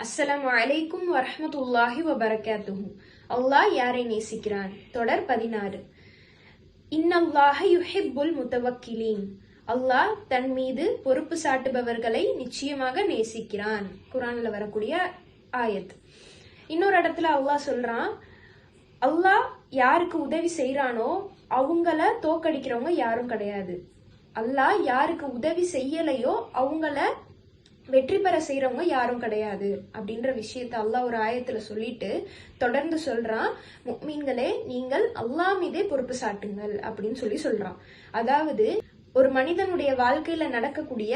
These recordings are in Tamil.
அஸ்ஸலாமு அலைக்கும் வரஹ்மத்துல்லாஹி வபரகாத்துஹு. அல்லாஹ் யாரை நேசிக்கிறான்? தொடர் 16. இன்னல்லாஹ யுஹிப்புல் முத்தவக்கிலீன். அல்லாஹ் தன் மீது பொறுப்பு சாட்டுபவர்களை நிச்சயமாக நேசிக்கிறான். குர்ஆன்ல வரக்கூடிய ஆயத். இன்னொரு இடத்துல அல்லாஹ் சொல்றான், அல்லாஹ் யாருக்கு உதவி செய்யறானோ அவங்கள தோக்கடிக்கிறவங்க யாரும் கிடையாது. அல்லாஹ் யாருக்கு உதவி செய்யலையோ அவங்கள வெற்றி பெற செய்யறவங்க யாரும் கிடையாது அப்படின்ற விஷயத்த அல்லாஹ் ஒரு ஆயத்துல சொல்லிட்டு தொடர்ந்து சொல்றான், முஃமின்களே நீங்கள் அல்லாஹ் மீதே பொறுப்பு சாட்டுங்கள் அப்படின்னு சொல்றான். அதாவது ஒரு மனிதனுடைய வாழ்க்கையில நடக்கக்கூடிய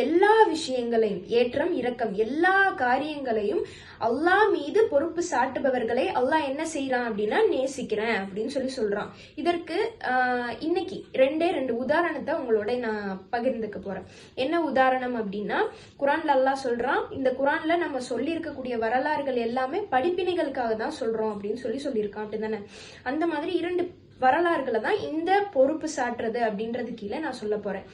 எல்லா விஷயங்களையும், ஏற்றம் இறக்கம் எல்லா காரியங்களையும் அல்லாஹ் மீது பொறுப்பு சாட்டுபவர்களை அல்லாஹ் என்ன செய்யறான் அப்படின்னா நேசிக்கிறேன் அப்படின்னு சொல்றான். இதற்கு இன்னைக்கு ரெண்டே உதாரணத்தை உங்களோட நான் பகிர்ந்துக்க போறேன். என்ன உதாரணம் அப்படின்னா, குர்ஆன்ல அல்லாஹ் சொல்றான், இந்த குர்ஆன்ல நம்ம சொல்லி இருக்கக்கூடிய வரலாறுகள் எல்லாமே படிப்பினைகளுக்காக தான் சொல்றோம் அப்படின்னு சொல்லியிருக்கான். அப்படிதானே? அந்த மாதிரி 2 வரலாறுகளை தான் இந்த பொறுப்பு சாட்டுறது அப்படின்றது கீழே நான் சொல்ல போறேன்.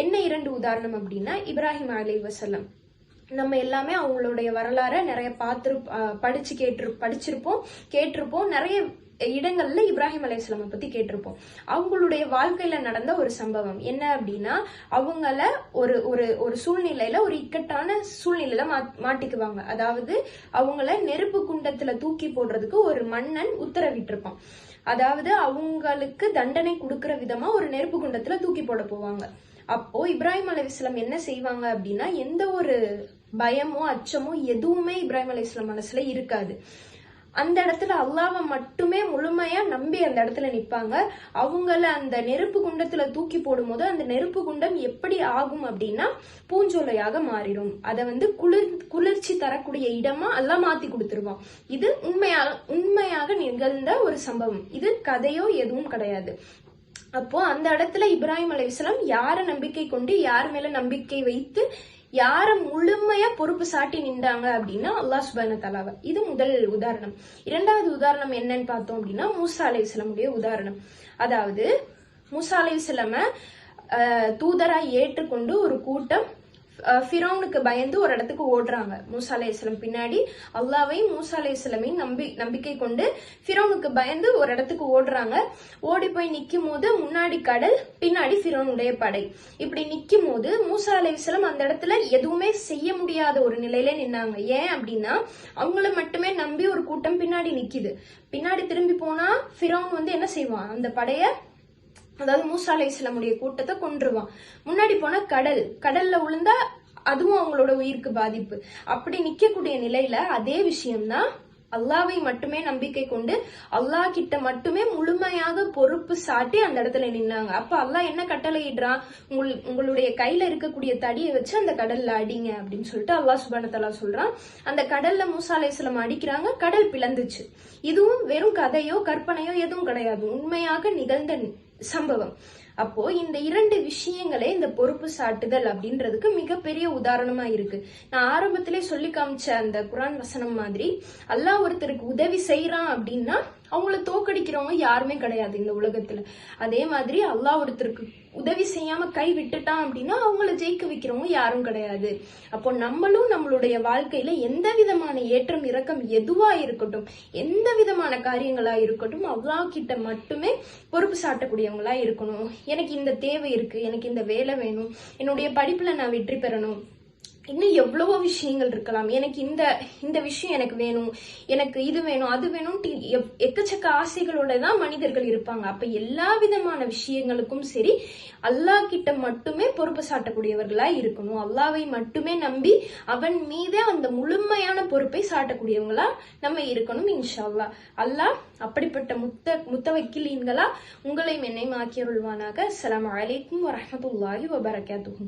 என்ன 2 உதாரணம் அப்படின்னா, இப்ராஹிம் அலைஹிஸ்ஸலாம். நம்ம எல்லாமே அவங்களுடைய வரலாறை நிறைய படிச்சிருப்போம், கேட்டிருப்போம். நிறைய இடங்கள்ல இப்ராஹிம் அலைஹிஸ்ஸலாம் பத்தி கேட்டிருப்போம். அவங்களுடைய வாழ்க்கையில நடந்த ஒரு சம்பவம் என்ன அப்படின்னா, அவங்கள ஒரு ஒரு ஒரு சூழ்நிலையில, ஒரு இக்கட்டான சூழ்நிலையில மாட்டிக்குவாங்க. அதாவது அவங்கள நெருப்பு குண்டத்துல தூக்கி போடுறதுக்கு ஒரு மன்னன் உத்தரவிட்டிருப்பான். அதாவது அவங்களுக்கு தண்டனை கொடுக்கற விதமா ஒரு நெருப்பு குண்டத்துல தூக்கி போட போவாங்க. அப்போ இப்ராஹிம் அலைஹிஸ்ஸலாம் என்ன செய்வாங்க அப்படின்னா, எந்த ஒரு பயமோ அச்சமோ எதுவுமே இப்ராஹிம் அலைஹிஸ்ஸலாம் மனசுல இருக்காது. அந்த இடத்துல அல்லாஹ்வை மட்டுமே முழுமையா நம்பி அந்த இடத்துல நிப்பாங்க. அவங்கள அந்த நெருப்பு குண்டத்துல தூக்கி போடும் போது அந்த நெருப்பு குண்டம் எப்படி ஆகும் அப்படின்னா பூஞ்சோலையாக மாறிடும். அதை குளிர்ச்சி தரக்கூடிய இடமா அல்லாஹ் மாத்தி கொடுத்துருவான். இது உண்மையாக நிகழ்ந்த ஒரு சம்பவம். இது கதையோ எதுவும் கிடையாது. அப்போ அந்த இடத்துல இப்ராஹிம் அலைஹிஸ்ஸலாம் யார நம்பிக்கை கொண்டு, யார் மேல நம்பிக்கை வைத்து, யார முழுமையா பொறுப்பு சாட்டி நின்றாங்க அப்படின்னா அல்லாஹ் சுப்ஹானஹு வ தஆலா. இது முதல் உதாரணம். 2வது உதாரணம் என்னன்னு பார்த்தோம் அப்படின்னா, மூசா அலைஹிஸ்ஸலாமுடைய உதாரணம். அதாவது மூசா அலைஹிஸ்ஸலாம தூதரா ஏற்றுக்கொண்டு ஒரு கூட்டம் ஃபிரௌனுக்கு பயந்து ஒரு இடத்துக்கு ஓடுறாங்க. மூசா அலைஹிஸ்ஸலாம் பின்னாடி அல்லாஹ்வையும் மூசா அலைஹிஸ்ஸலாமையும் நம்பிக்கை கொண்டு ஃபிரௌனுக்கு பயந்து ஒரு இடத்துக்கு ஓடுறாங்க. ஓடி போய் நிக்கும் போது முன்னாடி கடல், பின்னாடி ஃபிரௌனுடைய படை. இப்படி நிக்கும் போது மூசா அலைஹிஸ்ஸலாம் அந்த இடத்துல எதுவுமே செய்ய முடியாத ஒரு நிலையில நின்னாங்க. ஏன் அப்படின்னா, அவங்கள மட்டுமே நம்பி ஒரு கூட்டம் பின்னாடி நிக்குது. பின்னாடி திரும்பி போனா ஃபிரௌன் என்ன செய்வான், அந்த படைய, அதாவது மூசா அலைஹிஸ்ஸலாமுடைய கூட்டத்தை கொன்றுவான். முன்னாடி போனா கடல்ல விழுந்தா அதுவும் அவங்களோட உயிருக்கு பாதிப்பு. அப்படி நிக்கக்கூடிய நிலையில அதே விஷயம்தான் அல்லாஹ்வை மட்டுமே நம்பிக்கை கொண்டு அல்லாஹ் கிட்ட மட்டுமே முழுமையாக பொறுப்பு சாட்டி அந்த இடத்துல நின்னாங்க. அப்ப அல்லாஹ் என்ன கட்டளையிடுறான், உங்களுடைய கையில இருக்கக்கூடிய தடியை வச்சு அந்த கடல்ல அடிங்க அப்படின்னு சொல்லிட்டு அல்லாஹ் சுப்ஹானஹு வ தஆலா சொல்றான். அந்த கடல்ல மூசா அலைஹிஸ்ஸலாம் அடிக்கிறாங்க, கடல் பிளந்துச்சு. இதுவும் வெறும் கதையோ கற்பனையோ எதுவும் கிடையாது, உண்மையாக நிகழ்ந்த சம்பவம். அப்போ இந்த 2 விஷயங்களே இந்த பொறுப்பு சாட்டுதல் அப்படின்றதுக்கு மிகப்பெரிய உதாரணமா இருக்கு. நான் ஆரம்பத்திலே சொல்லி காமிச்ச அந்த குர்ஆன் வசனம் மாதிரி, அல்லாஹ் ஒருத்தருக்கு உதவி செய்யறான் அப்படின்னா அவங்கள தோக்கடிக்கிறவங்க யாருமே கிடையாது இந்த உலகத்துல. அதே மாதிரி அல்லாஹ் ஒருத்தருக்கு உதவி செய்யாம கை விட்டுட்டான் அப்படின்னா அவங்கள ஜெயிக்க வைக்கிறவங்க யாரும் கிடையாது. அப்போ நம்மளும் நம்மளுடைய வாழ்க்கையில எந்த விதமான ஏற்றம் இறக்கம் எதுவா இருக்கட்டும், எந்த விதமான காரியங்களா இருக்கட்டும், அல்லாஹ் கிட்ட மட்டுமே பொறுப்பு சாட்டக்கூடியவங்களா இருக்கணும். எனக்கு இந்த தேவை இருக்கு, எனக்கு இந்த வேலை வேணும், என்னுடைய படிப்புல நான் வெற்றி பெறணும், இன்னும் எவ்வளவோ விஷயங்கள் இருக்கலாம், எனக்கு இந்த விஷயம் எனக்கு வேணும், எனக்கு இது வேணும், அது வேணும், எக்கச்சக்க ஆசைகளோட தான் மனிதர்கள் இருப்பாங்க. அப்ப எல்லா விதமான விஷயங்களுக்கும் சரி அல்லாஹ் கிட்ட மட்டுமே பொறுப்பு சாட்டக்கூடியவர்களா இருக்கணும். அல்லாஹ்வை மட்டுமே நம்பி அவன் மீதே அந்த முழுமையான பொறுப்பை சாட்டக்கூடியவங்களா நம்ம இருக்கணும் இன்ஷா அல்லாஹ். அல்லாஹ் அப்படிப்பட்ட முத்தவக்கிலீன்களா உங்களையும் என்னையும் ஆக்கியருள்வானாக. அஸ்ஸலாமு அலைக்கும் வரஹ்மத்துல்லாஹி வபரகாத்துஹு.